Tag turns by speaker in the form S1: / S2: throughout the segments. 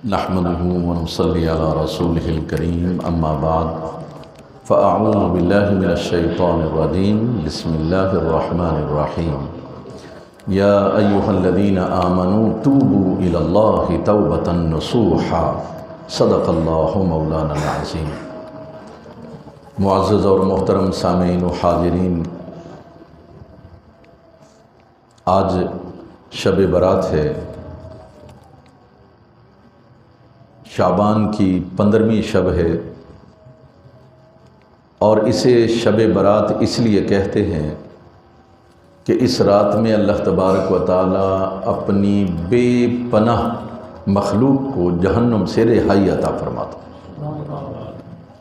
S1: نحمده ونصلي على رسوله الكريم اما بعد فاعوذ بالله من الشيطان الرجيم بسم الله الرحمن الرحيم يا ايها الذين آمنوا توبوا الى الله توبة نصوحا صدق الله مولانا العظيم۔ معزز اور محترم سامعین و حاضرین، آج شب برات ہے، شعبان کی 15ویں شب ہے، اور اسے شب برات اس لیے کہتے ہیں کہ اس رات میں اللہ تبارک و تعالی اپنی بے پناہ مخلوق کو جہنم سے رہائی عطا فرماتا،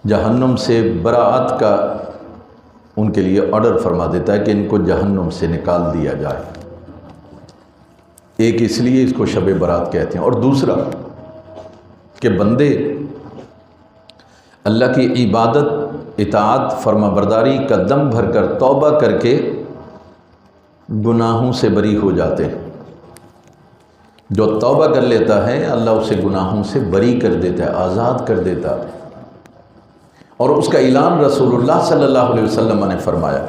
S1: جہنم سے براعت کا ان کے لیے آرڈر فرما دیتا ہے کہ ان کو جہنم سے نکال دیا جائے۔ ایک اس لیے اس کو شب برات کہتے ہیں، اور دوسرا کہ بندے اللہ کی عبادت، اطاعت، فرما برداری کا دم بھر کر توبہ کر کے گناہوں سے بری ہو جاتے ہیں۔ جو توبہ کر لیتا ہے اللہ اسے گناہوں سے بری کر دیتا ہے، آزاد کر دیتا ہے، اور اس کا اعلان رسول اللہ صلی اللہ علیہ وسلم نے فرمایا،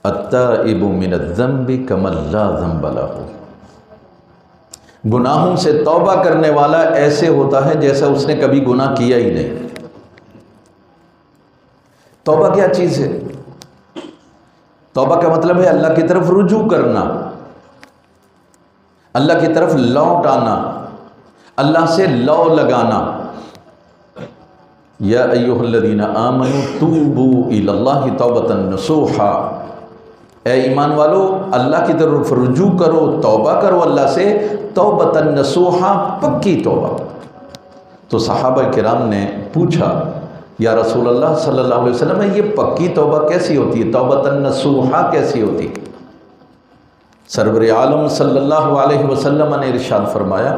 S1: التائب من الذنب کمن لا ذنب لہ، گناہوں سے توبہ کرنے والا ایسے ہوتا ہے جیسا اس نے کبھی گناہ کیا ہی نہیں۔ توبہ کیا چیز ہے؟ توبہ کا مطلب ہے اللہ کی طرف رجوع کرنا، اللہ کی طرف لوٹ آنا، اللہ سے لو لگانا۔ یا ایھا الذین آمنوا توبوا الی اللہ توبۃ نصوحا، اے ایمان والو اللہ کی طرف رجوع کرو، توبہ کرو اللہ سے، توبۃ نصوحا، پکی توبہ۔ تو صحابہ کرام نے پوچھا، یا رسول اللہ صلی اللہ علیہ وسلم یہ پکی توبہ کیسی ہوتی ہے، توبۃ نصوحا کیسی ہوتی؟ سرور عالم صلی اللہ علیہ وسلم نے ارشاد فرمایا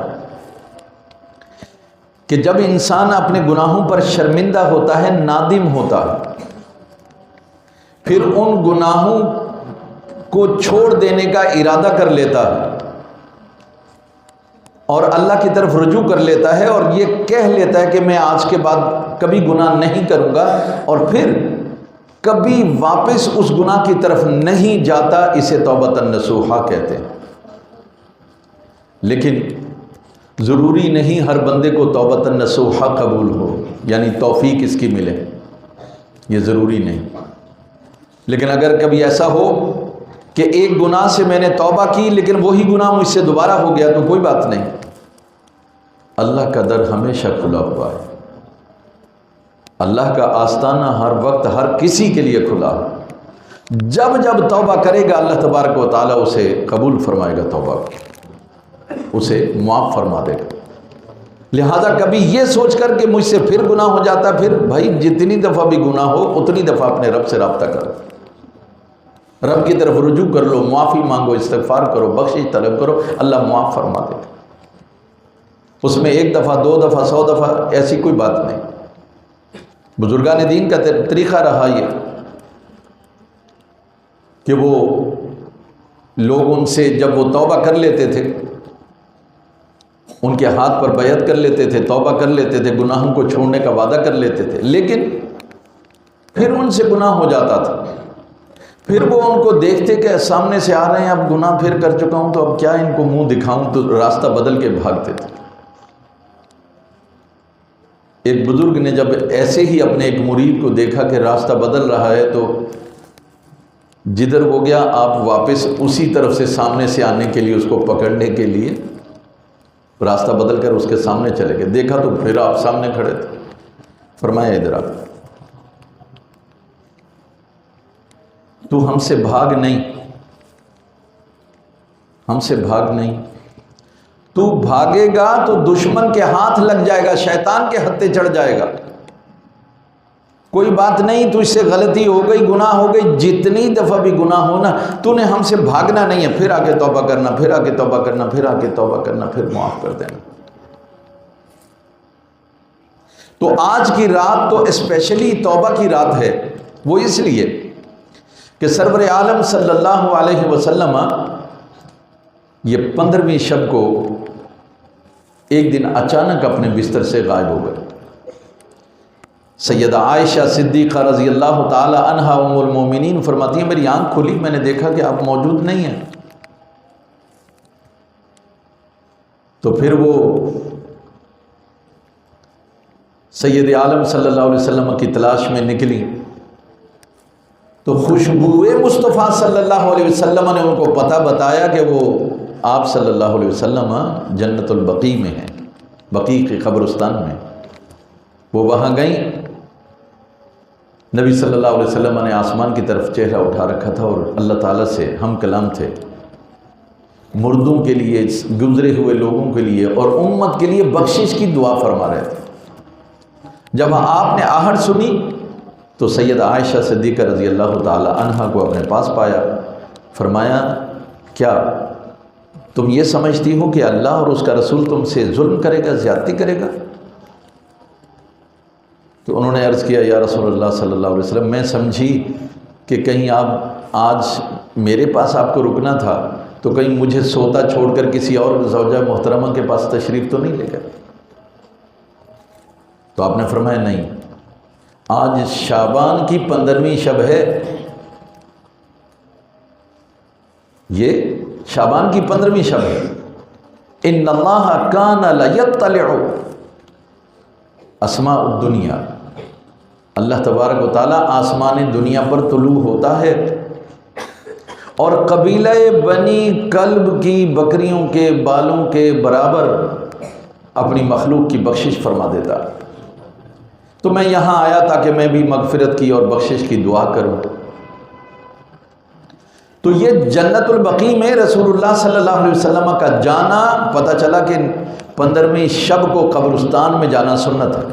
S1: کہ جب انسان اپنے گناہوں پر شرمندہ ہوتا ہے، نادم ہوتا ہے، پھر ان گناہوں کو چھوڑ دینے کا ارادہ کر لیتا ہے اور اللہ کی طرف رجوع کر لیتا ہے، اور یہ کہہ لیتا ہے کہ میں آج کے بعد کبھی گناہ نہیں کروں گا، اور پھر کبھی واپس اس گناہ کی طرف نہیں جاتا، اسے توبۃ نصوحا کہتے ہیں۔ لیکن ضروری نہیں ہر بندے کو توبۃ نصوحا قبول ہو، یعنی توفیق اس کی ملے، یہ ضروری نہیں۔ لیکن اگر کبھی ایسا ہو کہ ایک گناہ سے میں نے توبہ کی لیکن وہی گناہ مجھ سے دوبارہ ہو گیا تو کوئی بات نہیں، اللہ کا در ہمیشہ کھلا ہوا ہے، اللہ کا آستانہ ہر وقت ہر کسی کے لیے کھلا ہے۔ جب جب توبہ کرے گا اللہ تبارک و تعالیٰ اسے قبول فرمائے گا، توبہ اسے معاف فرما دے گا۔ لہذا کبھی یہ سوچ کر کہ مجھ سے پھر گناہ ہو جاتا، پھر بھائی جتنی دفعہ بھی گناہ ہو اتنی دفعہ اپنے رب سے رابطہ کرو، رب کی طرف رجوع کر لو، معافی مانگو، استغفار کرو، بخشش طلب کرو، اللہ معاف فرما دے گا۔ اس میں ایک دفعہ، دو دفعہ، 100 دفعہ ایسی کوئی بات نہیں۔ بزرگان دین کا طریقہ رہا یہ کہ وہ لوگ ان سے جب وہ توبہ کر لیتے تھے، ان کے ہاتھ پر بیعت کر لیتے تھے، توبہ کر لیتے تھے، گناہوں کو چھوڑنے کا وعدہ کر لیتے تھے، لیکن پھر ان سے گناہ ہو جاتا تھا، پھر وہ ان کو دیکھتے کہ سامنے سے آ رہے ہیں، اب گناہ پھر کر چکا ہوں تو اب کیا ان کو منہ دکھاؤں، تو راستہ بدل کے بھاگتے تھے۔ ایک بزرگ نے جب ایسے ہی اپنے ایک مرید کو دیکھا کہ راستہ بدل رہا ہے تو جدھر وہ گیا آپ واپس اسی طرف سے سامنے سے آنے کے لیے، اس کو پکڑنے کے لیے راستہ بدل کر اس کے سامنے چلے گئے، دیکھا تو پھر آپ سامنے کھڑے تھے، فرمایا ادھر آ، تو ہم سے بھاگ نہیں، ہم سے بھاگ نہیں، تو بھاگے گا تو دشمن کے ہاتھ لگ جائے گا، شیطان کے ہتھے چڑھ جائے گا۔ کوئی بات نہیں، تو اس سے غلطی ہو گئی، گناہ ہو گئی، جتنی دفعہ بھی گناہ ہونا تو نے ہم سے بھاگنا نہیں ہے، پھر آ کے توبہ کرنا، پھر آ کے توبہ کرنا، پھر آ کے توبہ کرنا، پھر معاف کر دینا۔ تو آج کی رات تو اسپیشلی توبہ کی رات ہے، وہ اس لیے کہ سرور عالم صلی اللہ علیہ وسلم یہ 15ویں شب کو ایک دن اچانک اپنے بستر سے غائب ہو گئے۔ سیدہ عائشہ صدیقہ رضی اللہ تعالی عنہا ام المومنین فرماتی ہیں میری آنکھ کھلی، میں نے دیکھا کہ آپ موجود نہیں ہیں۔ تو پھر وہ سید عالم صلی اللہ علیہ وسلم کی تلاش میں نکلی تو خوشبوئے مصطفیٰ صلی اللہ علیہ وسلم نے ان کو پتہ بتایا کہ وہ آپ صلی اللہ علیہ وسلم جنت البقیع میں ہیں، بقیع کے قبرستان میں۔ وہ وہاں گئیں، نبی صلی اللہ علیہ وسلم نے آسمان کی طرف چہرہ اٹھا رکھا تھا اور اللہ تعالیٰ سے ہم کلام تھے، مردوں کے لیے، گزرے ہوئے لوگوں کے لیے اور امت کے لیے بخشش کی دعا فرما رہے تھے۔ جب آپ نے آہٹ سنی تو سیدہ عائشہ صدیقہ رضی اللہ تعالی عنہا کو اپنے پاس پایا، فرمایا کیا تم یہ سمجھتی ہو کہ اللہ اور اس کا رسول تم سے ظلم کرے گا، زیادتی کرے گا؟ تو انہوں نے عرض کیا یا رسول اللہ صلی اللہ علیہ وسلم میں سمجھی کہ کہیں آپ آج میرے پاس آپ کو رکنا تھا تو کہیں مجھے سوتا چھوڑ کر کسی اور زوجہ محترمہ کے پاس تشریف تو نہیں لے گئے؟ تو آپ نے فرمایا نہیں، آج شعبان کی 15ویں شب ہے، یہ شعبان کی 15ویں شب ہے۔ ان اللہ کان لیطلع اسماء الدنیا، اللہ تبارک و تعالیٰ آسمان دنیا پر طلوع ہوتا ہے اور قبیلہ بنی کلب کی بکریوں کے بالوں کے برابر اپنی مخلوق کی بخشش فرما دیتا۔ تو میں یہاں آیا تاکہ میں بھی مغفرت کی اور بخشش کی دعا کروں۔ تو یہ جنت البقیع میں رسول اللہ صلی اللہ علیہ وسلم کا جانا، پتہ چلا کہ 15ویں شب کو قبرستان میں جانا سنت ہے،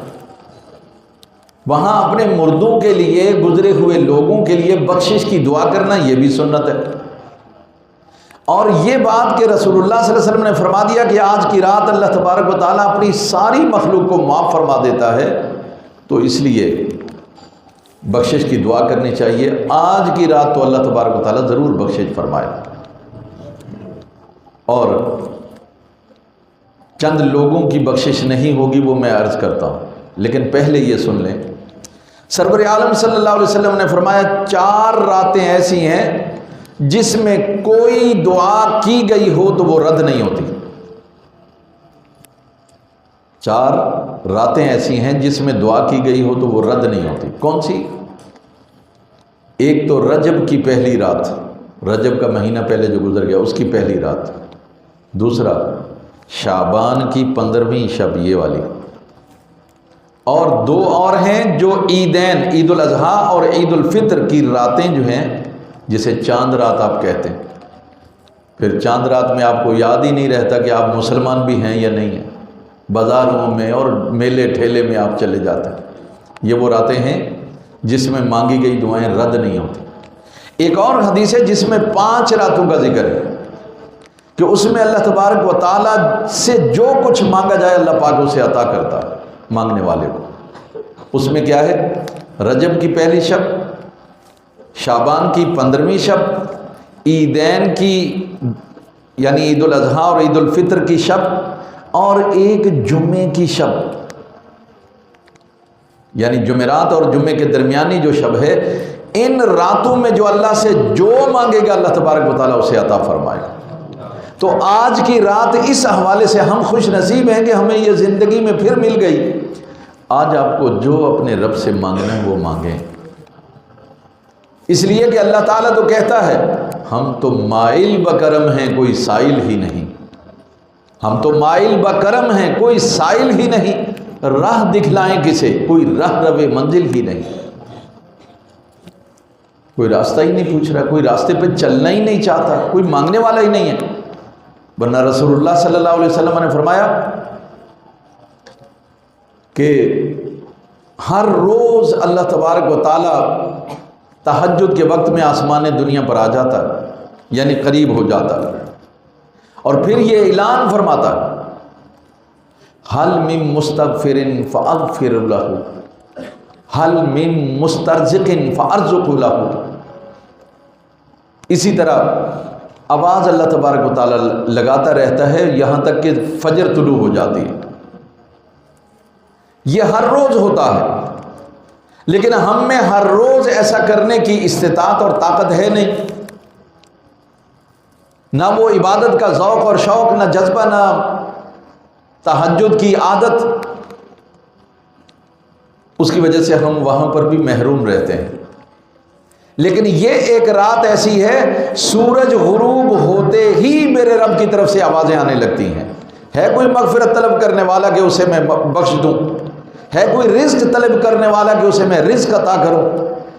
S1: وہاں اپنے مردوں کے لیے، گزرے ہوئے لوگوں کے لیے بخشش کی دعا کرنا یہ بھی سنت ہے۔ اور یہ بات کہ رسول اللہ صلی اللہ علیہ وسلم نے فرما دیا کہ آج کی رات اللہ تبارک و تعالیٰ اپنی ساری مخلوق کو معاف فرما دیتا ہے، تو اس لیے بخشش کی دعا کرنی چاہیے۔ آج کی رات تو اللہ تبارک و تعالیٰ ضرور بخشش فرمائے۔ اور چند لوگوں کی بخشش نہیں ہوگی وہ میں عرض کرتا ہوں، لیکن پہلے یہ سن لیں، سرور عالم صلی اللہ علیہ وسلم نے فرمایا 4 راتیں ایسی ہیں جس میں کوئی دعا کی گئی ہو تو وہ رد نہیں ہوتی۔ 4 راتیں ایسی ہیں جس میں دعا کی گئی ہو تو وہ رد نہیں ہوتی۔ کون سی؟ ایک تو رجب کی پہلی رات، رجب کا مہینہ پہلے جو گزر گیا اس کی پہلی رات، دوسرا شعبان کی 15ویں شب یہ والی، اور 2 اور ہیں جو عیدین، عید الاضحیٰ اور عید الفطر کی راتیں جو ہیں، جسے چاند رات آپ کہتے ہیں۔ پھر چاند رات میں آپ کو یاد ہی نہیں رہتا کہ آپ مسلمان بھی ہیں یا نہیں ہیں، بازاروں میں اور میلے ٹھیلے میں آپ چلے جاتے ہیں۔ یہ وہ راتیں ہیں جس میں مانگی گئی دعائیں رد نہیں ہوتی۔ ایک اور حدیث ہے جس میں 5 راتوں کا ذکر ہے کہ اس میں اللہ تبارک و تعالیٰ سے جو کچھ مانگا جائے اللہ پاک اسے عطا کرتا ہے مانگنے والے کو۔ اس میں کیا ہے؟ رجب کی پہلی شب، شعبان کی 15ویں شب، عیدین کی یعنی عید الاضحیٰ اور عید الفطر کی شب، اور ایک جمعے کی شب، یعنی جمعرات اور جمعے کے درمیانی جو شب ہے۔ ان راتوں میں جو اللہ سے جو مانگے گا اللہ تبارک و تعالیٰ اسے عطا فرمائے گا۔ تو آج کی رات اس حوالے سے ہم خوش نصیب ہیں کہ ہمیں یہ زندگی میں پھر مل گئی۔ آج آپ کو جو اپنے رب سے مانگنا ہے وہ مانگیں، اس لیے کہ اللہ تعالیٰ تو کہتا ہے ہم تو مائل بکرم ہیں کوئی سائل ہی نہیں، ہم تو مائل بکرم ہیں کوئی سائل ہی نہیں، راہ دکھلائیں کسے کوئی راہ روے منزل ہی نہیں۔ کوئی راستہ ہی نہیں پوچھ رہا، کوئی راستے پہ چلنا ہی نہیں چاہتا، کوئی مانگنے والا ہی نہیں ہے۔ ورنہ رسول اللہ صلی اللہ علیہ وسلم نے فرمایا کہ ہر روز اللہ تبارک و تعالیٰ تہجد کے وقت میں آسمان دنیا پر آ جاتا ہے، یعنی قریب ہو جاتا ہے، اور پھر یہ اعلان فرماتا ہے حل من مستغفر فاغفر له، حل من مسترزق فارزق له۔ اسی طرح آواز اللہ تبارک و تعالیٰ لگاتا رہتا ہے یہاں تک کہ فجر طلوع ہو جاتی ہے. یہ ہر روز ہوتا ہے، لیکن ہم میں ہر روز ایسا کرنے کی استطاعت اور طاقت ہے نہیں. نہ وہ عبادت کا ذوق اور شوق، نہ جذبہ، نہ تہجد کی عادت. اس کی وجہ سے ہم وہاں پر بھی محروم رہتے ہیں. لیکن یہ ایک رات ایسی ہے، سورج غروب ہوتے ہی میرے رب کی طرف سے آوازیں آنے لگتی ہیں. ہے کوئی مغفرت طلب کرنے والا کہ اسے میں بخش دوں؟ ہے کوئی رزق طلب کرنے والا کہ اسے میں رزق عطا کروں؟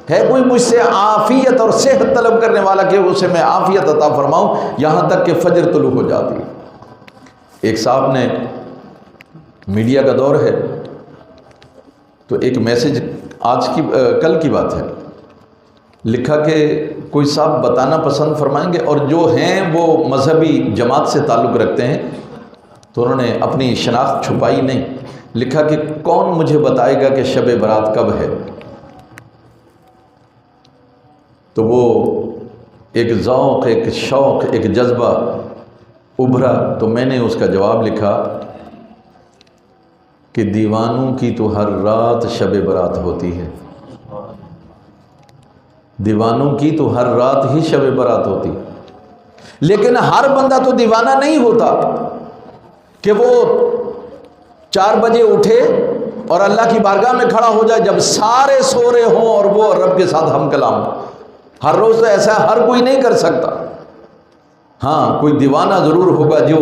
S1: ہے کوئی مجھ سے عافیت اور صحت طلب کرنے والا کہ اسے میں عافیت عطا فرماؤں؟ یہاں تک کہ فجر طلوع ہو جاتی ہے. ایک صاحب نے، میڈیا کا دور ہے تو ایک میسج کل کی بات ہے، لکھا کہ کوئی صاحب بتانا پسند فرمائیں گے، اور جو ہیں وہ مذہبی جماعت سے تعلق رکھتے ہیں، تو انہوں نے اپنی شناخت چھپائی نہیں. لکھا کہ کون مجھے بتائے گا کہ شب برات کب ہے؟ تو وہ ایک ذوق، ایک شوق، ایک جذبہ ابھرا. تو میں نے اس کا جواب لکھا کہ دیوانوں کی تو ہر رات شب برات ہوتی ہے. دیوانوں کی تو ہر رات ہی شب برات ہوتی، لیکن ہر بندہ تو دیوانہ نہیں ہوتا کہ وہ 4 بجے اٹھے اور اللہ کی بارگاہ میں کھڑا ہو جائے جب سارے سو رہے ہوں اور وہ رب کے ساتھ ہم کلام. ہر روز تو ایسا ہر کوئی نہیں کر سکتا. ہاں، کوئی دیوانہ ضرور ہوگا جو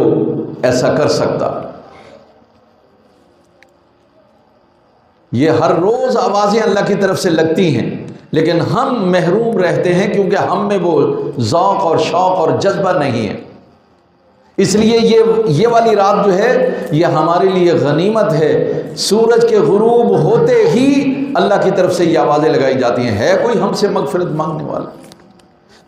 S1: ایسا کر سکتا. یہ ہر روز آوازیں اللہ کی طرف سے لگتی ہیں، لیکن ہم محروم رہتے ہیں کیونکہ ہم میں وہ ذوق اور شوق اور جذبہ نہیں ہے. اس لیے یہ والی رات جو ہے یہ ہمارے لیے غنیمت ہے. سورج کے غروب ہوتے ہی اللہ کی طرف سے یہ آوازیں لگائی جاتی ہیں، ہے کوئی ہم سے مغفرت مانگنے والا؟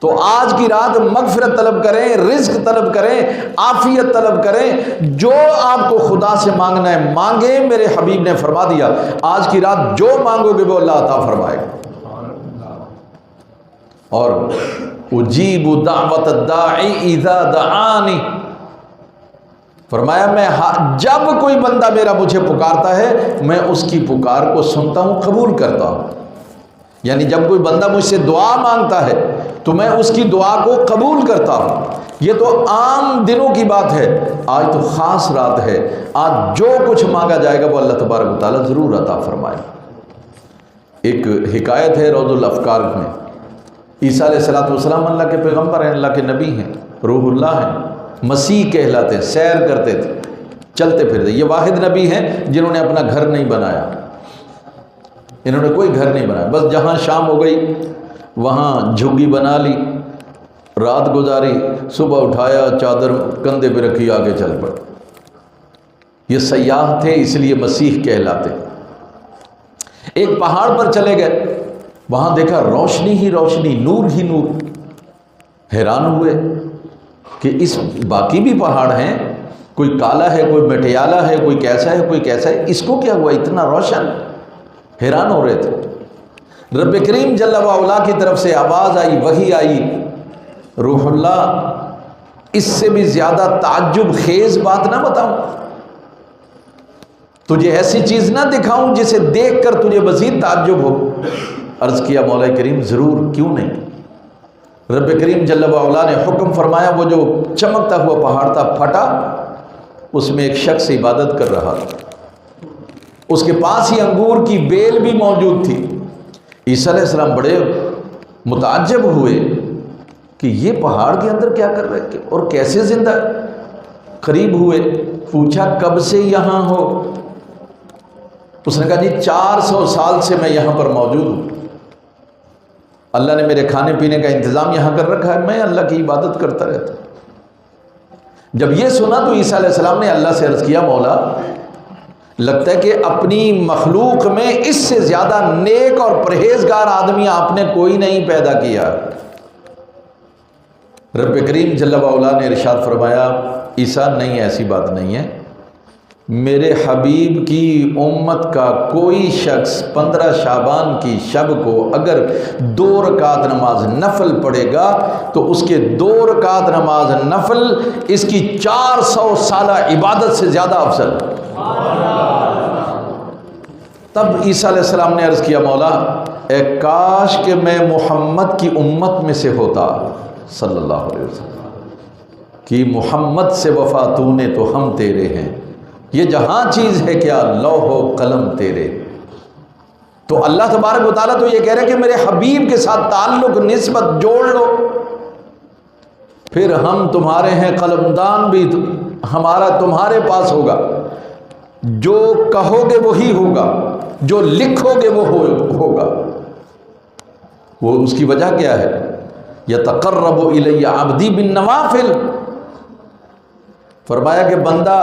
S1: تو آج کی رات مغفرت طلب کریں، رزق طلب کریں، عافیت طلب کریں. جو آپ کو خدا سے مانگنا ہے مانگیں. میرے حبیب نے فرما دیا آج کی رات جو مانگو گے وہ اللہ عطا فرمائے گا. اور اجیب دعوت الداعی اذا دعانی، فرمایا میں جب کوئی بندہ میرا مجھے پکارتا ہے میں اس کی پکار کو سنتا ہوں، قبول کرتا ہوں. یعنی جب کوئی بندہ مجھ سے دعا مانگتا ہے تو میں اس کی دعا کو قبول کرتا ہوں. یہ تو عام دنوں کی بات ہے، آج تو خاص رات ہے. آج جو کچھ مانگا جائے گا وہ اللہ تبارک و تعالیٰ ضرور عطا فرمائے. ایک حکایت ہے روض الافکار میں. عیسیٰ علیہ السلام اللہ کے پیغمبر ہیں، اللہ کے نبی ہیں، روح اللہ ہیں، مسیح کہلاتے ہیں. سیر کرتے تھے، چلتے پھرتے. یہ واحد نبی ہیں جنہوں نے اپنا گھر نہیں بنایا. انہوں نے کوئی گھر نہیں بنایا، بس جہاں شام ہو گئی وہاں جھگی بنا لی، رات گزاری، صبح اٹھایا، چادر کندھے پہ رکھی، آگے چل پڑے. یہ سیاح تھے، اس لیے مسیح کہلاتے. ایک پہاڑ پر چلے گئے، وہاں دیکھا روشنی ہی روشنی، نور ہی نور. حیران ہوئے کہ اس باقی بھی پہاڑ ہیں، کوئی کالا ہے، کوئی مٹیالہ ہے، کوئی کیسا ہے، کوئی کیسا ہے، اس کو کیا ہوا اتنا روشن؟ حیران ہو رہے تھے. رب کریم جل وعلا کی طرف سے آواز آئی، وحی آئی، روح اللہ اس سے بھی زیادہ تعجب خیز بات نہ بتاؤں، تجھے ایسی چیز نہ دکھاؤں جسے دیکھ کر تجھے مزید تعجب ہو؟ عرض کیا مولا کریم ضرور، کیوں نہیں. رب کریم جل وعلا نے حکم فرمایا، وہ جو چمکتا ہوا پہاڑ تھا پھٹا، اس میں ایک شخص عبادت کر رہا تھا. اس کے پاس ہی انگور کی بیل بھی موجود تھی. عیسیٰ علیہ السلام بڑے متعجب ہوئے کہ یہ پہاڑ کے اندر کیا کر رہے اور کیسے زندہ. قریب ہوئے، پوچھا کب سے یہاں ہو؟ اس نے کہا جی 400 سال سے میں یہاں پر موجود ہوں. اللہ نے میرے کھانے پینے کا انتظام یہاں کر رکھا ہے، میں اللہ کی عبادت کرتا رہتا. جب یہ سنا تو عیسیٰ علیہ السلام نے اللہ سے عرض کیا، مولا لگتا ہے کہ اپنی مخلوق میں اس سے زیادہ نیک اور پرہیزگار آدمی آپ نے کوئی نہیں پیدا کیا. رب کریم جل وعلا نے ارشاد فرمایا، عیسیٰ نہیں، ایسی بات نہیں ہے. میرے حبیب کی امت کا کوئی شخص 15 شعبان کی شب کو اگر 2 رکعت نماز نفل پڑھے گا تو اس کے 2 رکعت نماز نفل اس کی 400 سالہ عبادت سے زیادہ افضل۔ تب عیسیٰ علیہ السلام نے عرض کیا مولا اے کاش کہ میں محمد کی امت میں سے ہوتا صلی اللہ علیہ وسلم، کہ محمد سے وفا تو نے تو ہم تیرے ہیں، یہ جہاں چیز ہے کیا لوح و قلم تیرے۔ تو اللہ تبارک و تعالیٰ تو یہ کہہ رہے کہ میرے حبیب کے ساتھ تعلق نسبت جوڑ لو، پھر ہم تمہارے ہیں، قلمدان بھی ہمارا تمہارے پاس ہوگا، جو کہو گے وہی ہوگا، جو لکھو گے وہ ہوگا۔ وہ اس کی وجہ کیا ہے؟ یتقرب الی عبدی بالنوافل، فرمایا کہ بندہ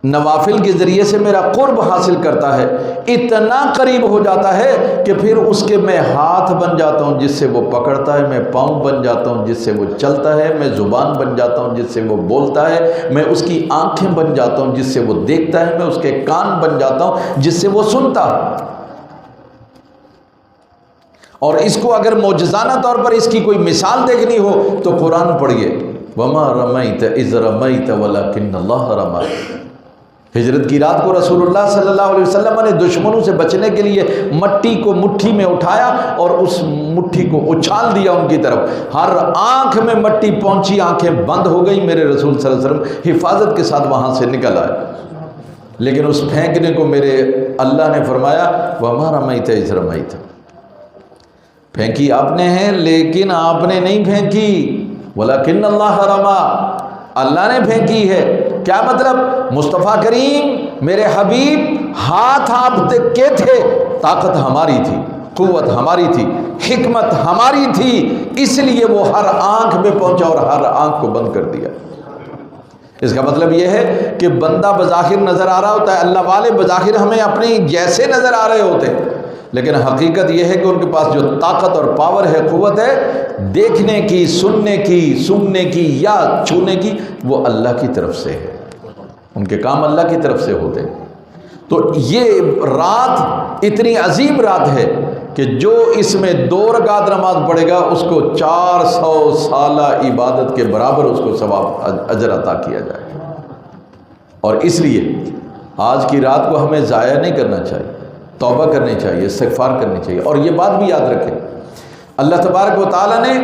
S1: نوافل کے ذریعے سے میرا قرب حاصل کرتا ہے، اتنا قریب ہو جاتا ہے کہ پھر اس کے میں ہاتھ بن جاتا ہوں جس سے وہ پکڑتا ہے، میں پاؤں بن جاتا ہوں جس سے وہ چلتا ہے، میں زبان بن جاتا ہوں جس سے وہ بولتا ہے، میں اس کی آنکھیں بن جاتا ہوں جس سے وہ دیکھتا ہے، میں اس کے کان بن جاتا ہوں جس سے وہ سنتا ہے۔ اور اس کو اگر معجزانہ طور پر اس کی کوئی مثال دیکھنی ہو تو قرآن پڑھیے، وَمَا رَمَيْتَ إِذْ رَمَيْتَ وَلَكِنَّ اللَّهَ رَمَى۔ ہجرت کی رات کو رسول اللہ صلی اللہ علیہ وسلم نے دشمنوں سے بچنے کے لیے مٹی کو مٹھی میں اٹھایا اور اس مٹھی کو اچھال دیا ان کی طرف، ہر آنکھ میں مٹی پہنچی، آنکھیں بند ہو گئی، میرے رسول صلی اللہ علیہ وسلم حفاظت کے ساتھ وہاں سے نکل آئے، لیکن اس پھینکنے کو میرے اللہ نے فرمایا وَمَا رَمَيْتَ إِذْ رَمَيْتَ، پھینکی آپ نے ہے لیکن آپ نے نہیں پھینکی، وَلَكِنَّ اللَّهَ رَمَى، اللہ نے پھینکی ہے۔ کیا مطلب؟ مصطفیٰ کریم میرے حبیب ہاتھ آپ کے تھے، طاقت ہماری تھی، قوت ہماری تھی، حکمت ہماری تھی، اس لیے وہ ہر آنکھ میں پہنچا اور ہر آنکھ کو بند کر دیا۔ اس کا مطلب یہ ہے کہ بندہ بظاہر نظر آ رہا ہوتا ہے، اللہ والے بظاہر ہمیں اپنی جیسے نظر آ رہے ہوتے ہیں، لیکن حقیقت یہ ہے کہ ان کے پاس جو طاقت اور پاور ہے، قوت ہے دیکھنے کی، سننے کی، سونگنے کی یا چھونے کی، وہ اللہ کی طرف سے ہے، ان کے کام اللہ کی طرف سے ہوتے ہیں۔ تو یہ رات اتنی عظیم رات ہے کہ جو اس میں 2 رکعت نماز پڑھے گا اس کو 400 سالہ عبادت کے برابر اس کو ثواب اجر عطا کیا جائے گا۔ اور اس لیے آج کی رات کو ہمیں ضائع نہیں کرنا چاہیے، توبہ کرنی چاہیے، استغفار کرنی چاہیے۔ اور یہ بات بھی یاد رکھیں، اللہ تبارک و تعالیٰ نے،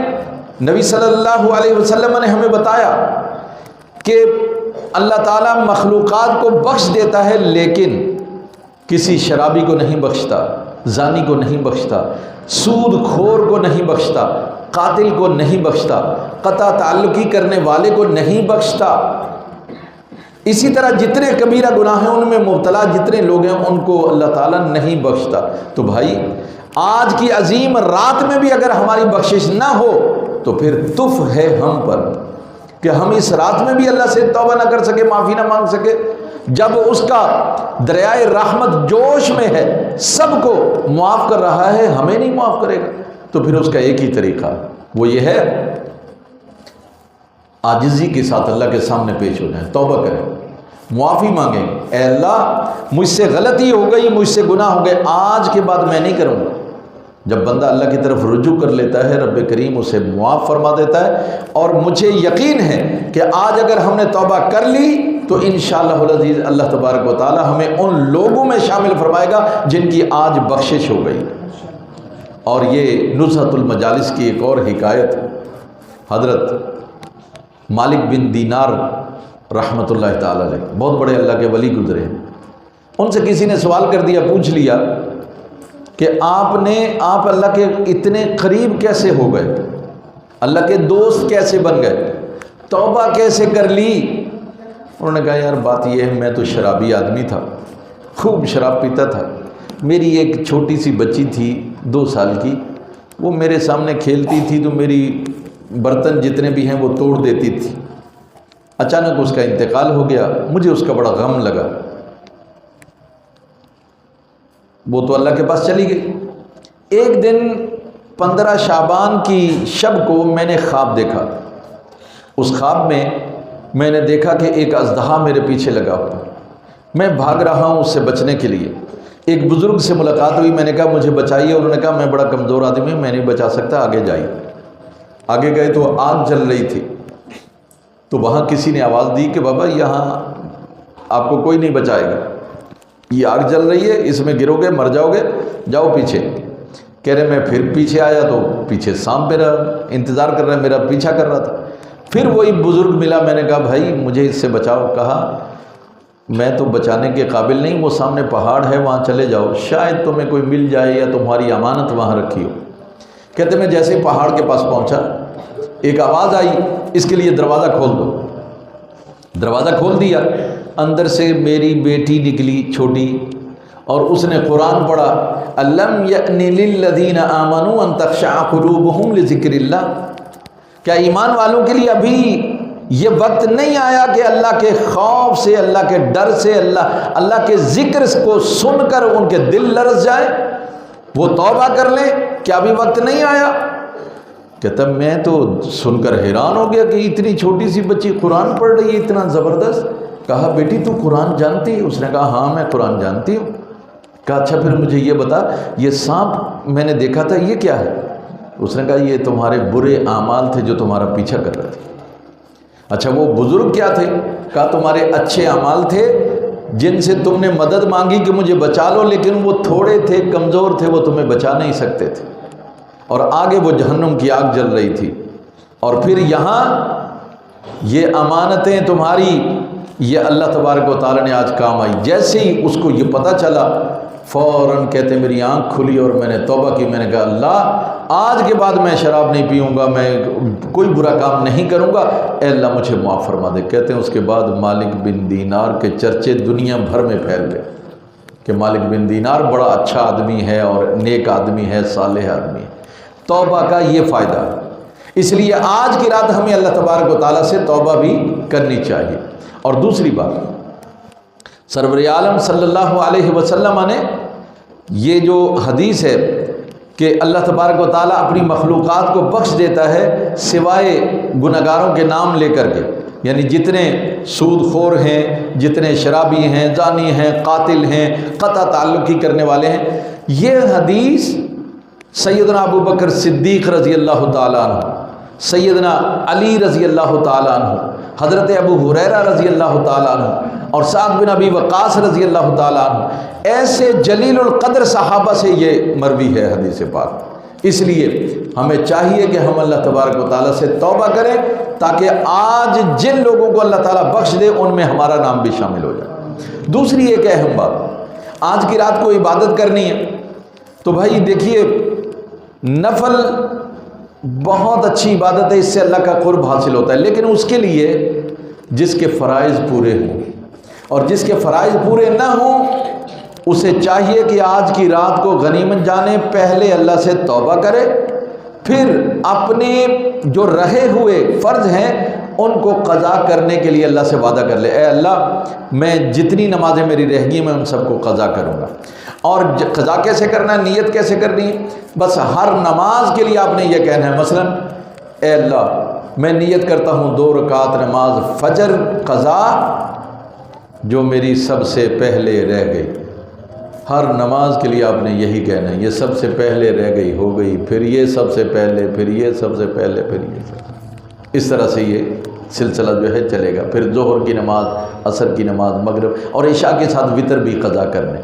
S1: نبی صلی اللہ علیہ وسلم نے ہمیں بتایا کہ اللہ تعالیٰ مخلوقات کو بخش دیتا ہے لیکن کسی شرابی کو نہیں بخشتا، زانی کو نہیں بخشتا، سود خور کو نہیں بخشتا، قاتل کو نہیں بخشتا، قطع تعلقی کرنے والے کو نہیں بخشتا۔ اسی طرح جتنے کبیرہ گناہ ہیں ان میں مبتلا جتنے لوگ ہیں ان کو اللہ تعالیٰ نہیں بخشتا۔ تو بھائی آج کی عظیم رات میں بھی اگر ہماری بخشش نہ ہو تو پھر تف ہے ہم پر کہ ہم اس رات میں بھی اللہ سے توبہ نہ کر سکے، معافی نہ مانگ سکے، جب اس کا دریائے رحمت جوش میں ہے، سب کو معاف کر رہا ہے، ہمیں نہیں معاف کرے گا۔ تو پھر اس کا ایک ہی طریقہ وہ یہ ہے عاجزی کے ساتھ اللہ کے سامنے پیش ہو جائیں، توبہ کریں، معافی مانگیں، اے اللہ مجھ سے غلطی ہو گئی، مجھ سے گناہ ہو گئے، آج کے بعد میں نہیں کروں گا۔ جب بندہ اللہ کی طرف رجوع کر لیتا ہے رب کریم اسے معاف فرما دیتا ہے، اور مجھے یقین ہے کہ آج اگر ہم نے توبہ کر لی تو انشاءاللہ العزیز اللہ تبارک و تعالی ہمیں ان لوگوں میں شامل فرمائے گا جن کی آج بخشش ہو گئی۔ اور یہ نزہۃ المجالس کی ایک اور حکایت، حضرت مالک بن دینار رحمۃ اللہ تعالی علیہ، بہت بڑے اللہ کے ولی گزرے ہیں، ان سے کسی نے سوال کر دیا، پوچھ لیا کہ آپ اللہ کے اتنے قریب کیسے ہو گئے، اللہ کے دوست کیسے بن گئے، توبہ کیسے کر لی؟ انہوں نے کہا یار بات یہ ہے میں تو شرابی آدمی تھا، خوب شراب پیتا تھا، میری ایک چھوٹی سی بچی تھی 2 سال کی، وہ میرے سامنے کھیلتی تھی تو میری برتن جتنے بھی ہیں وہ توڑ دیتی تھی، اچانک اس کا انتقال ہو گیا، مجھے اس کا بڑا غم لگا، وہ تو اللہ کے پاس چلی گئی۔ ایک دن 15 شعبان کی شب کو میں نے خواب دیکھا، اس خواب میں میں نے دیکھا کہ ایک اژدہا میرے پیچھے لگا ہوا، میں بھاگ رہا ہوں اس سے بچنے کے لیے۔ ایک بزرگ سے ملاقات ہوئی، میں نے کہا مجھے بچائیے، انہوں نے کہا میں بڑا کمزور آدمی ہوں، میں نہیں بچا سکتا، آگے جائیے۔ آگے گئے تو آگ جل رہی تھی، تو وہاں کسی نے آواز دی کہ بابا یہاں آپ کو کوئی نہیں بچائے گا، یہ آگ جل رہی ہے، اس میں گرو گے مر جاؤ گے، جاؤ پیچھے۔ کہہ رہے میں پھر پیچھے آیا تو پیچھے سانپ میرا انتظار کر رہا ہے، میرا پیچھا کر رہا تھا۔ پھر وہی بزرگ ملا، میں نے کہا بھائی مجھے اس سے بچاؤ۔ کہا میں تو بچانے کے قابل نہیں، وہ سامنے پہاڑ ہے وہاں چلے جاؤ، شاید تمہیں کوئی مل جائے یا تمہاری امانت وہاں رکھی ہو۔ کہتے میں جیسے پہاڑ کے پاس پہنچا، ایک آواز آئی اس کے لیے دروازہ کھول دو۔ دروازہ کھول دیا، اندر سے میری بیٹی نکلی چھوٹی، اور اس نے قرآن پڑھا، الم یأن للذین آمنوا ان تخشع قلوبہم لذکر اللہ۔ کیا ایمان والوں کے لیے ابھی یہ وقت نہیں آیا کہ اللہ کے خوف سے، اللہ کے ڈر سے، اللہ کے ذکر کو سن کر ان کے دل لرز جائے، وہ توبہ کر لیں؟ کیا ابھی وقت نہیں آیا؟ کہتا میں تو سن کر حیران ہو گیا کہ اتنی چھوٹی سی بچی قرآن پڑھ رہی ہے اتنا زبردست۔ کہا بیٹی تو قرآن جانتی ہے؟ اس نے کہا ہاں میں قرآن جانتی ہوں۔ کہا اچھا پھر مجھے یہ بتا، یہ سانپ میں نے دیکھا تھا یہ کیا ہے؟ اس نے کہا یہ تمہارے برے اعمال تھے جو تمہارا پیچھا کر رہے تھے۔ اچھا وہ بزرگ کیا تھے؟ کہا تمہارے اچھے اعمال تھے جن سے تم نے مدد مانگی کہ مجھے بچا لو، لیکن وہ تھوڑے تھے، کمزور تھے، وہ تمہیں بچا نہیں سکتے تھے، اور آگے وہ جہنم کی آگ جل رہی تھی۔ اور پھر یہاں یہ امانتیں تمہاری، یہ اللہ تبارک و تعالیٰ نے آج کام آئی۔ جیسے ہی اس کو یہ پتہ چلا، فوراً کہتے میری آنکھ کھلی اور میں نے توبہ کی۔ میں نے کہا اللہ آج کے بعد میں شراب نہیں پیوں گا، میں کوئی برا کام نہیں کروں گا، اے اللہ مجھے معاف فرما دے۔ کہتے ہیں اس کے بعد مالک بن دینار کے چرچے دنیا بھر میں پھیل گئے کہ مالک بن دینار بڑا اچھا آدمی ہے اور نیک آدمی ہے، صالح آدمی ہے۔ توبہ کا یہ فائدہ ہے، اس لیے آج کی رات ہمیں اللہ تبارک و تعالیٰ سے توبہ بھی کرنی چاہیے۔ اور دوسری بات، سرور عالم صلی اللہ علیہ وسلم نے یہ جو حدیث ہے کہ اللہ تبارک و تعالیٰ اپنی مخلوقات کو بخش دیتا ہے سوائے گنہگاروں کے نام لے کر کے، یعنی جتنے سود خور ہیں، جتنے شرابی ہیں، زانی ہیں، قاتل ہیں، قطع تعلقی کرنے والے ہیں۔ یہ حدیث سیدنا ابو بکر صدیق رضی اللہ تعالیٰ عنہ، سیدنا علی رضی اللہ تعالیٰ عنہ، حضرت ابو ہریرہ رضی اللہ تعالیٰ عنہ اور سعد بن ابی وقاص رضی اللہ تعالیٰ عنہ، ایسے جلیل القدر صحابہ سے یہ مروی ہے حدیث پاک۔ اس لیے ہمیں چاہیے کہ ہم اللہ تبارک و تعالیٰ سے توبہ کریں تاکہ آج جن لوگوں کو اللہ تعالیٰ بخش دے ان میں ہمارا نام بھی شامل ہو جائے۔ دوسری ایک اہم بات، آج کی رات کو عبادت کرنی ہے تو بھائی دیکھیے نفل بہت اچھی عبادت ہے، اس سے اللہ کا قرب حاصل ہوتا ہے، لیکن اس کے لیے جس کے فرائض پورے ہوں، اور جس کے فرائض پورے نہ ہوں اسے چاہیے کہ آج کی رات کو غنیمت جانے، پہلے اللہ سے توبہ کرے، پھر اپنے جو رہے ہوئے فرض ہیں ان کو قضا کرنے کے لیے اللہ سے وعدہ کر لے، اے اللہ میں جتنی نمازیں میری رہ گئی میں ان سب کو قضا کروں گا۔ اور قضا کیسے کرنا ہے، نیت کیسے کرنی ہے؟ بس ہر نماز کے لیے آپ نے یہ کہنا ہے، مثلا اے اللہ میں نیت کرتا ہوں 2 رکعت نماز فجر قضا جو میری سب سے پہلے رہ گئی۔ ہر نماز کے لیے آپ نے یہی کہنا ہے، یہ سب سے پہلے رہ گئی ہو گئی، پھر یہ سب سے پہلے، پھر یہ سب سے پہلے، پھر یہ سب، اس طرح سے یہ سلسلہ جو ہے چلے گا۔ پھر ظہر کی نماز، عصر کی نماز، مغرب اور عشاء کے ساتھ وتر بھی قضا کرنے۔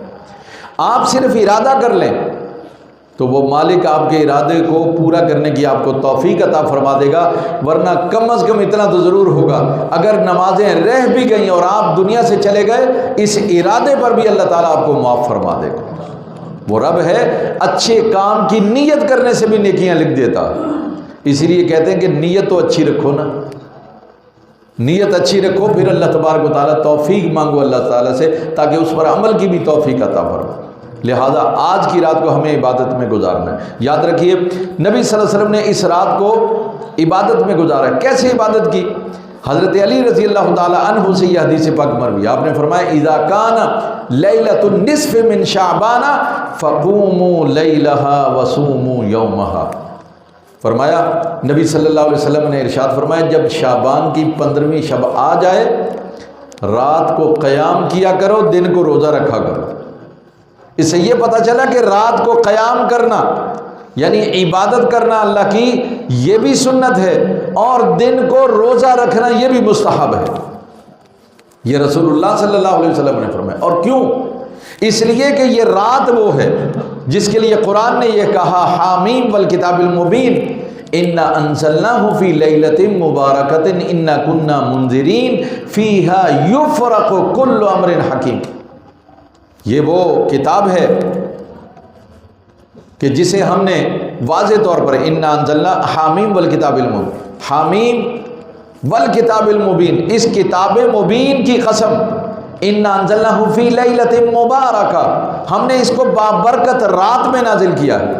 S1: آپ صرف ارادہ کر لیں تو وہ مالک آپ کے ارادے کو پورا کرنے کی آپ کو توفیق عطا فرما دے گا، ورنہ کم از کم اتنا تو ضرور ہوگا اگر نمازیں رہ بھی گئیں اور آپ دنیا سے چلے گئے، اس ارادے پر بھی اللہ تعالیٰ آپ کو معاف فرما دے گا۔ وہ رب ہے اچھے کام کی نیت کرنے سے بھی نیکیاں لکھ دیتا، اسی لیے کہتے ہیں کہ نیت تو اچھی رکھو نا، نیت اچھی رکھو، پھر اللہ تبارک و تعالیٰ توفیق مانگو اللہ تعالیٰ سے تاکہ اس پر عمل کی بھی توفیق عطا فرمائے۔ لہذا آج کی رات کو ہمیں عبادت میں گزارنا ہے۔ یاد رکھیے نبی صلی اللہ علیہ وسلم نے اس رات کو عبادت میں گزارا۔ کیسے عبادت کی؟ حضرت علی رضی اللہ تعالیٰ عنہ سے یہ حدیث پاک مروی، آپ نے فرمایا اذا کان لیلۃ النصف من شعبان فقوموا لیلھا وصوموا یومھا۔ فرمایا نبی صلی اللہ علیہ وسلم نے ارشاد فرمایا جب شعبان کی 15ویں شب آ جائے رات کو قیام کیا کرو، دن کو روزہ رکھا کرو۔ اس سے یہ پتہ چلا کہ رات کو قیام کرنا یعنی عبادت کرنا اللہ کی یہ بھی سنت ہے، اور دن کو روزہ رکھنا یہ بھی مستحب ہے۔ یہ رسول اللہ صلی اللہ علیہ وسلم نے فرمایا۔ اور کیوں؟ اس لیے کہ یہ رات وہ ہے جس کے لیے قرآن نے یہ کہا حامیم والکتاب المبین انا انزلناہ فی لیلۃ مبارکۃ انا کنا منذرین فیہا یفرق کل امر حکیم۔ یہ وہ کتاب ہے کہ جسے ہم نے واضح طور پر انا انزلنا حامیم والکتاب المبین، حامیم والکتاب المبین، اس کتاب مبین کی قسم، انا انزلناہ فی لیلۃ مبارکہ، ہم نے اس کو بابرکت رات میں نازل کیا ہے۔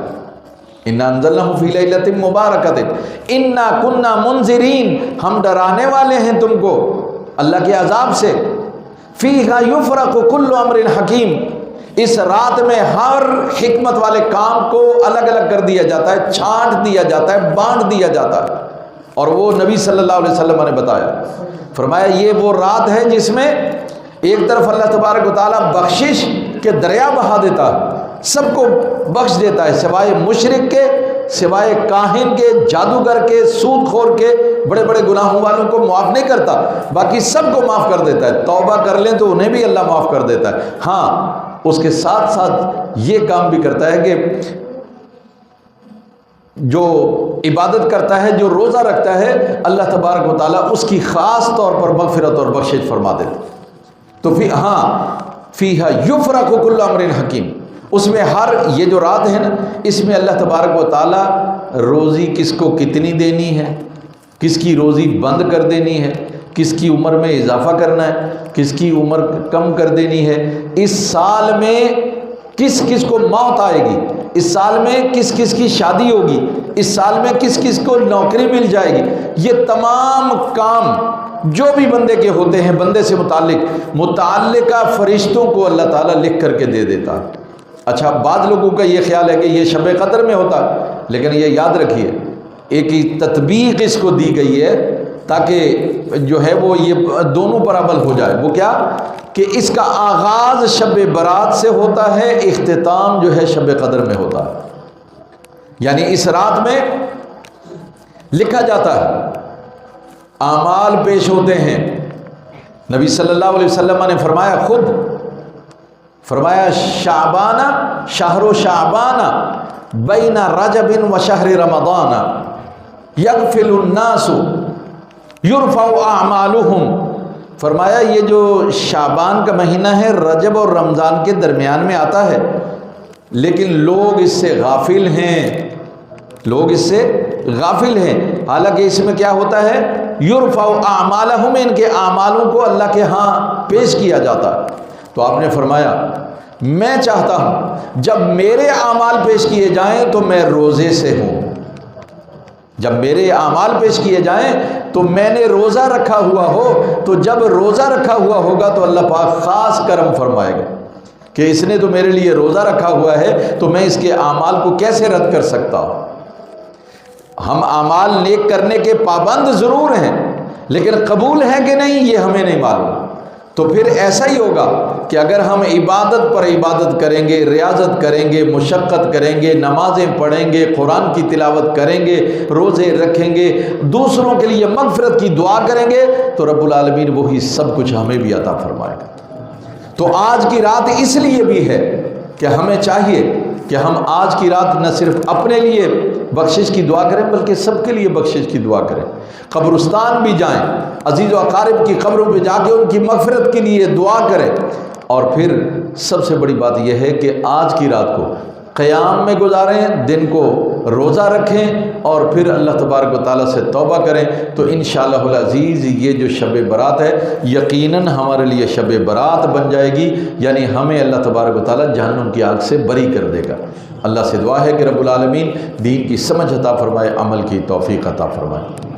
S1: انا انزلناہ فی لیلۃ مبارکۃ انا کنا منذرین، ہم ڈرانے والے ہیں تم کو اللہ کے عذاب سے۔ فیہا یفرق کل امر حکیم، اس رات میں ہر حکمت والے کام کو الگ الگ کر دیا جاتا ہے، چھانٹ دیا جاتا ہے، بانٹ دیا جاتا ہے۔ اور وہ نبی صلی اللہ علیہ وسلم نے بتایا، فرمایا یہ وہ رات ہے جس میں ایک طرف اللہ تبارک و تعالیٰ بخشش کے دریا بہا دیتا ہے، سب کو بخش دیتا ہے سوائے مشرک کے، سوائے کاہن کے، جادوگر کے، سود خور کے، بڑے بڑے گناہوں والوں کو معاف نہیں کرتا، باقی سب کو معاف کر دیتا ہے۔ توبہ کر لیں تو انہیں بھی اللہ معاف کر دیتا ہے۔ ہاں اس کے ساتھ ساتھ یہ کام بھی کرتا ہے کہ جو عبادت کرتا ہے، جو روزہ رکھتا ہے، اللہ تبارک و تعالیٰ اس کی خاص طور پر مغفرت اور بخشش فرما دیتا ہے۔ تو فیہا یفرق کل امر حکیم، اس میں ہر یہ جو رات ہے نا، اس میں اللہ تبارک و تعالیٰ روزی کس کو کتنی دینی ہے، کس کی روزی بند کر دینی ہے، کس کی عمر میں اضافہ کرنا ہے، کس کی عمر کم کر دینی ہے، اس سال میں کس کس کو موت آئے گی، اس سال میں کس کس کی شادی ہوگی، اس سال میں کس کس کو نوکری مل جائے گی، یہ تمام کام جو بھی بندے کے ہوتے ہیں، بندے سے متعلقہ فرشتوں کو اللہ تعالیٰ لکھ کر کے دے دیتا ہے۔ اچھا، بعض لوگوں کا یہ خیال ہے کہ یہ شب قدر میں ہوتا، لیکن یہ یاد رکھیے ایک ہی تطبیق اس کو دی گئی ہے تاکہ جو ہے وہ یہ دونوں پر عمل ہو جائے۔ وہ کیا کہ اس کا آغاز شب برات سے ہوتا ہے، اختتام جو ہے شب قدر میں ہوتا ہے، یعنی اس رات میں لکھا جاتا ہے، اعمال پیش ہوتے ہیں۔ نبی صلی اللہ علیہ وسلم نے فرمایا، خود فرمایا شعبان شہر شعبان بین رجب و شہر رمضان یغفل الناس یرفع اعمالهم، فرمایا یہ جو شعبان کا مہینہ ہے رجب اور رمضان کے درمیان میں آتا ہے، لیکن لوگ اس سے غافل ہیں، لوگ اس سے غافل ہیں، حالانکہ اس میں کیا ہوتا ہے، یرفع اعمالهم، ان کے اعمالوں کو اللہ کے ہاں پیش کیا جاتا ہے۔ تو آپ نے فرمایا میں چاہتا ہوں جب میرے اعمال پیش کیے جائیں تو میں روزے سے ہوں، جب میرے اعمال پیش کیے جائیں تو میں نے روزہ رکھا ہوا ہو، تو جب روزہ رکھا ہوا ہوگا تو اللہ پاک خاص کرم فرمائے گا کہ اس نے تو میرے لیے روزہ رکھا ہوا ہے تو میں اس کے اعمال کو کیسے رد کر سکتا ہوں۔ ہم اعمال نیک کرنے کے پابند ضرور ہیں، لیکن قبول ہیں کہ نہیں یہ ہمیں نہیں معلوم۔ تو پھر ایسا ہی ہوگا کہ اگر ہم عبادت پر عبادت کریں گے، ریاضت کریں گے، مشقت کریں گے، نمازیں پڑھیں گے، قرآن کی تلاوت کریں گے، روزے رکھیں گے، دوسروں کے لیے مغفرت کی دعا کریں گے، تو رب العالمین وہی سب کچھ ہمیں بھی عطا فرمائے گا۔ تو آج کی رات اس لیے بھی ہے کہ ہمیں چاہیے کہ ہم آج کی رات نہ صرف اپنے لیے بخشش کی دعا کریں بلکہ سب کے لیے بخشش کی دعا کریں، قبرستان بھی جائیں، عزیز و اقارب کی قبروں پہ جا کے ان کی مغفرت کے لیے دعا کریں، اور پھر سب سے بڑی بات یہ ہے کہ آج کی رات کو قیام میں گزاریں، دن کو روزہ رکھیں، اور پھر اللہ تبارک و تعالیٰ سے توبہ کریں، تو انشاءاللہ العزیز یہ جو شب برات ہے یقیناً ہمارے لیے شب برات بن جائے گی، یعنی ہمیں اللہ تبارک و تعالیٰ جہنم کی آگ سے بری کر دے گا۔ اللہ سے دعا ہے کہ رب العالمین دین کی سمجھ عطا فرمائے، عمل کی توفیق عطا فرمائے۔